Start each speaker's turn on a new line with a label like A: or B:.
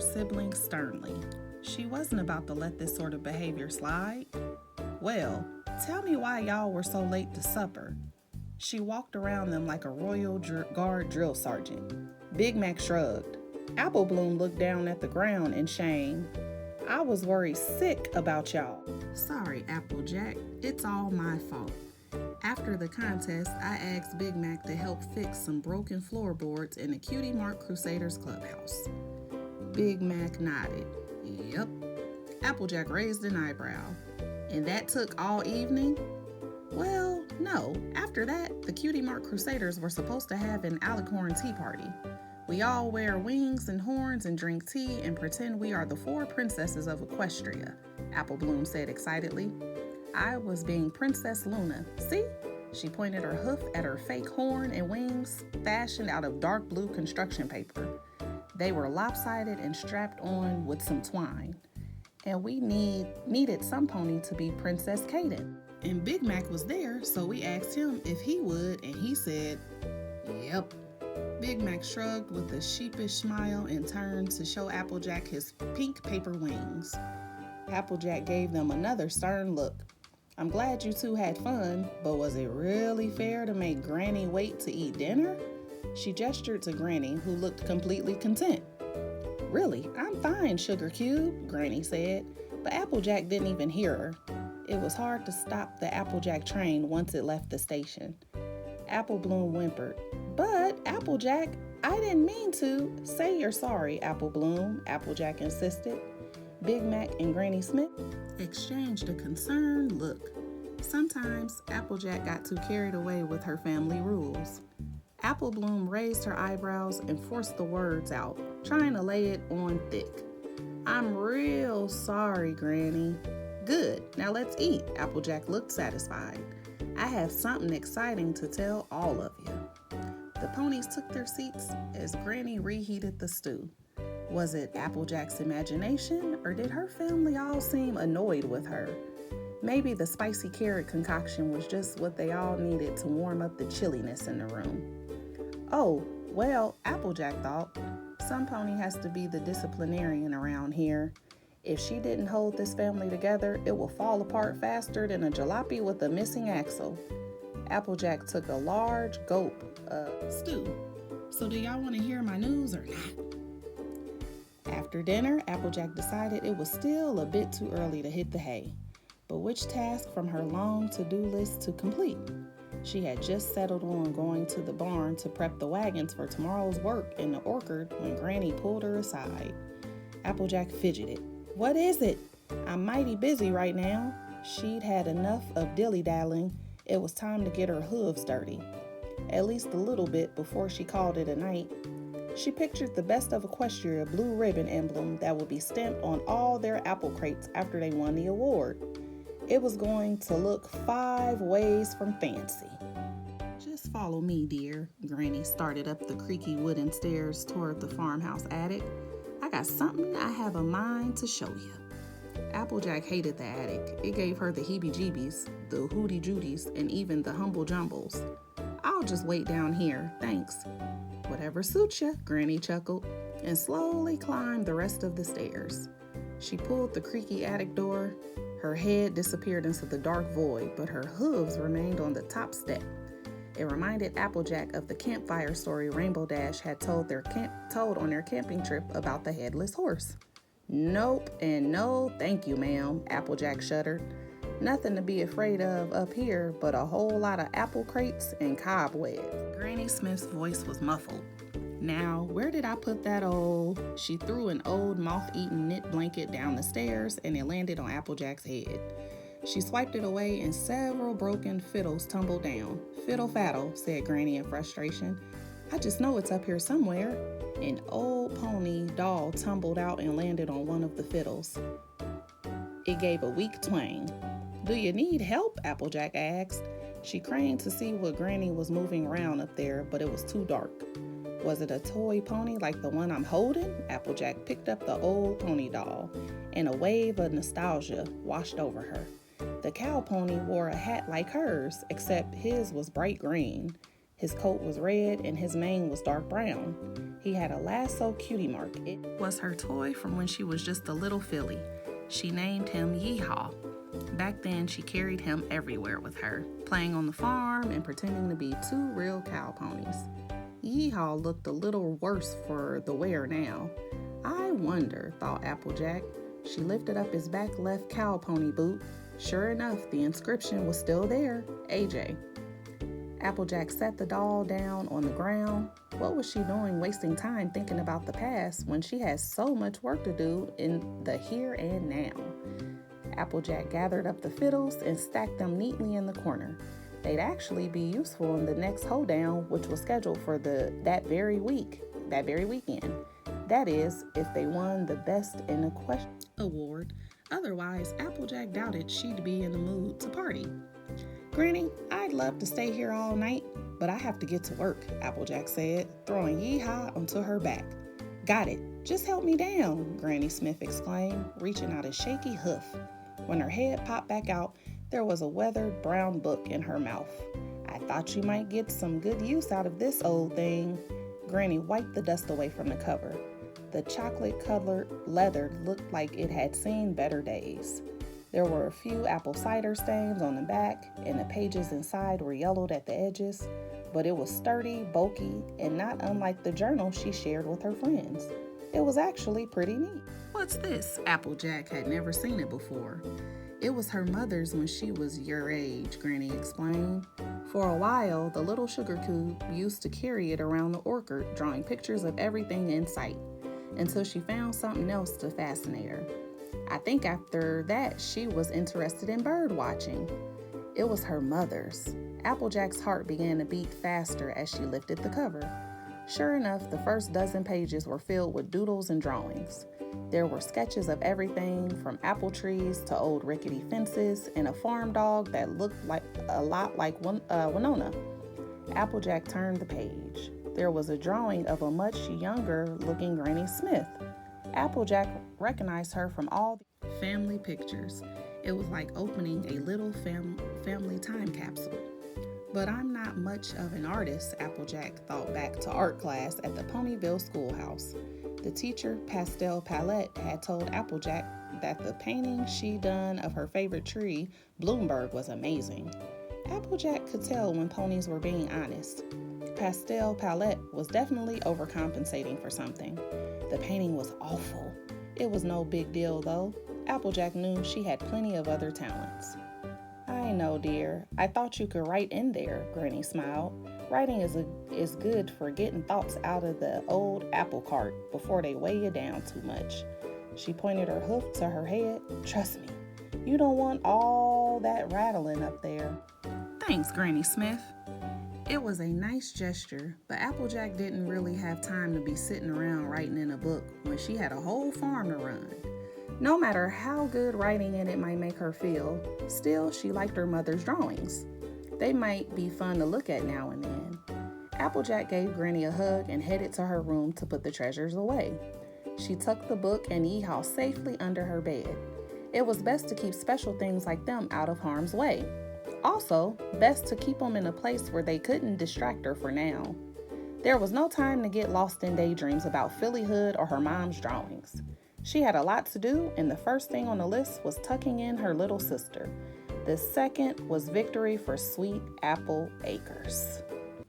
A: her sibling sternly. She wasn't about to let this sort of behavior slide. Well, tell me why y'all were so late to supper. She walked around them like a Royal Guard drill sergeant. Big Mac shrugged. Apple Bloom looked down at the ground in shame. I was worried sick about y'all. Sorry, Applejack. It's all my fault. After the contest, I asked Big Mac to help fix some broken floorboards in the Cutie Mark Crusaders clubhouse. Big Mac nodded. Yep. Applejack raised an eyebrow. And that took all evening? Well, no. After that, the Cutie Mark Crusaders were supposed to have an alicorn tea party. We all wear wings and horns and drink tea and pretend we are the 4 princesses of Equestria, Apple Bloom said excitedly. I was being Princess Luna. See? She pointed her hoof at her fake horn and wings fashioned out of dark blue construction paper. They were lopsided and strapped on with some twine. And we needed some pony to be Princess Kaden. And Big Mac was there, so we asked him if he would, and he said, yep. Big Mac shrugged with a sheepish smile and turned to show Applejack his pink paper wings. Applejack gave them another stern look. I'm glad you two had fun, but was it really fair to make Granny wait to eat dinner? She gestured to Granny, who looked completely content. Really, I'm fine, Sugar Cube, Granny said, but Applejack didn't even hear her. It was hard to stop the Applejack train once it left the station. Apple Bloom whimpered, but Applejack, I didn't mean to. Say you're sorry, Apple Bloom, Applejack insisted. Big Mac and Granny Smith exchanged a concerned look. Sometimes Applejack got too carried away with her family rules. Apple Bloom raised her eyebrows and forced the words out, trying to lay it on thick. I'm real sorry, Granny. Good, now let's eat. Applejack looked satisfied. I have something exciting to tell all of you. The ponies took their seats as Granny reheated the stew. Was it Applejack's imagination, or did her family all seem annoyed with her? Maybe the spicy carrot concoction was just what they all needed to warm up the chilliness in the room. Oh, well, Applejack thought, some pony has to be the disciplinarian around here. If she didn't hold this family together, it will fall apart faster than a jalopy with a missing axle. Applejack took a large gulp of stew. So do y'all want to hear my news or not? After dinner, Applejack decided it was still a bit too early to hit the hay. But which task from her long to-do list to complete? She had just settled on going to the barn to prep the wagons for tomorrow's work in the orchard when Granny pulled her aside. Applejack fidgeted. What is it? I'm mighty busy right now. She'd had enough of dilly-dallying. It was time to get her hooves dirty. At least a little bit before she called it a night. She pictured the Best of Equestria blue ribbon emblem that would be stamped on all their apple crates after they won the award. It was going to look 5 ways from fancy. Just follow me, dear. Granny started up the creaky wooden stairs toward the farmhouse attic. I got something I have a mind to show you. Applejack hated the attic. It gave her the heebie-jeebies, the hooty-jooties, and even the humble jumbles. I'll just wait down here, thanks. Whatever suits ya, Granny chuckled, and slowly climbed the rest of the stairs. She pulled the creaky attic door. Her head disappeared into the dark void, but her hooves remained on the top step. It reminded Applejack of the campfire story Rainbow Dash had told on their camping trip about the headless horse. Nope, and no thank you, ma'am, Applejack shuddered. Nothing to be afraid of up here but a whole lot of apple crates and cobwebs. Granny Smith's voice was muffled. Now, where did I put that old... She threw an old moth-eaten knit blanket down the stairs and it landed on Applejack's head. She swiped it away and several broken fiddles tumbled down. Fiddle-faddle, said Granny in frustration. I just know it's up here somewhere. An old pony doll tumbled out and landed on one of the fiddles. It gave a weak twang. Do you need help? Applejack asked. She craned to see what Granny was moving around up there, but it was too dark. Was it a toy pony like the one I'm holding? Applejack picked up the old pony doll, and a wave of nostalgia washed over her. The cow pony wore a hat like hers, except his was bright green. His coat was red and his mane was dark brown. He had a lasso cutie mark. It was her toy from when she was just a little filly. She named him Yeehaw. Back then, she carried him everywhere with her, playing on the farm and pretending to be 2 real cow ponies. Yeehaw looked a little worse for the wear now. I wonder, thought Applejack. She lifted up his back left cow pony boot. Sure enough, the inscription was still there, AJ. Applejack set the doll down on the ground. What was she doing wasting time thinking about the past when she had so much work to do in the here and now? Applejack gathered up the fiddles and stacked them neatly in the corner. They'd actually be useful in the next hoedown, which was scheduled for that very weekend. That is, if they won the Best in Equestria award. Otherwise, Applejack doubted she'd be in the mood to party. Granny, I'd love to stay here all night, but I have to get to work, Applejack said, throwing Yeehaw onto her back. Got it. Just help me down, Granny Smith exclaimed, reaching out a shaky hoof. When her head popped back out, there was a weathered brown book in her mouth. I thought you might get some good use out of this old thing. Granny wiped the dust away from the cover. The chocolate-colored leather looked like it had seen better days. There were a few apple cider stains on the back, and the pages inside were yellowed at the edges, but it was sturdy, bulky, and not unlike the journal she shared with her friends. It was actually pretty neat. What's this? Applejack had never seen it before. It was her mother's when she was your age, Granny explained. For a while, the little sugar cube used to carry it around the orchard, drawing pictures of everything in sight, until she found something else to fascinate her. I think after that, she was interested in bird watching. It was her mother's. Applejack's heart began to beat faster as she lifted the cover. Sure enough, the first dozen pages were filled with doodles and drawings. There were sketches of everything from apple trees to old rickety fences and a farm dog that looked a lot like Winona. Applejack turned the page. There was a drawing of a much younger-looking Granny Smith. Applejack recognized her from all the family pictures. It was like opening a little family time capsule. But I'm not much of an artist, Applejack thought back to art class at the Ponyville schoolhouse. The teacher, Pastel Palette, had told Applejack that the painting she'd done of her favorite tree, Bloomberg, was amazing. Applejack could tell when ponies were being honest. Pastel Palette was definitely overcompensating for something. The painting was awful. It was no big deal, though. Applejack knew she had plenty of other talents. I know, dear. I thought you could write in there, Granny smiled. Writing is good for getting thoughts out of the old apple cart before they weigh you down too much. She pointed her hoof to her head. Trust me, you don't want all that rattling up there. Thanks, Granny Smith. It was a nice gesture, but Applejack didn't really have time to be sitting around writing in a book when she had a whole farm to run. No matter how good writing in it might make her feel, still she liked her mother's drawings. They might be fun to look at now and then. Applejack gave Granny a hug and headed to her room to put the treasures away. She tucked the book and Yeehaw safely under her bed. It was best to keep special things like them out of harm's way. Also, best to keep them in a place where they couldn't distract her for now. There was no time to get lost in daydreams about Phillyhood or her mom's drawings. She had a lot to do, and the first thing on the list was tucking in her little sister. The second was victory for Sweet Apple Acres.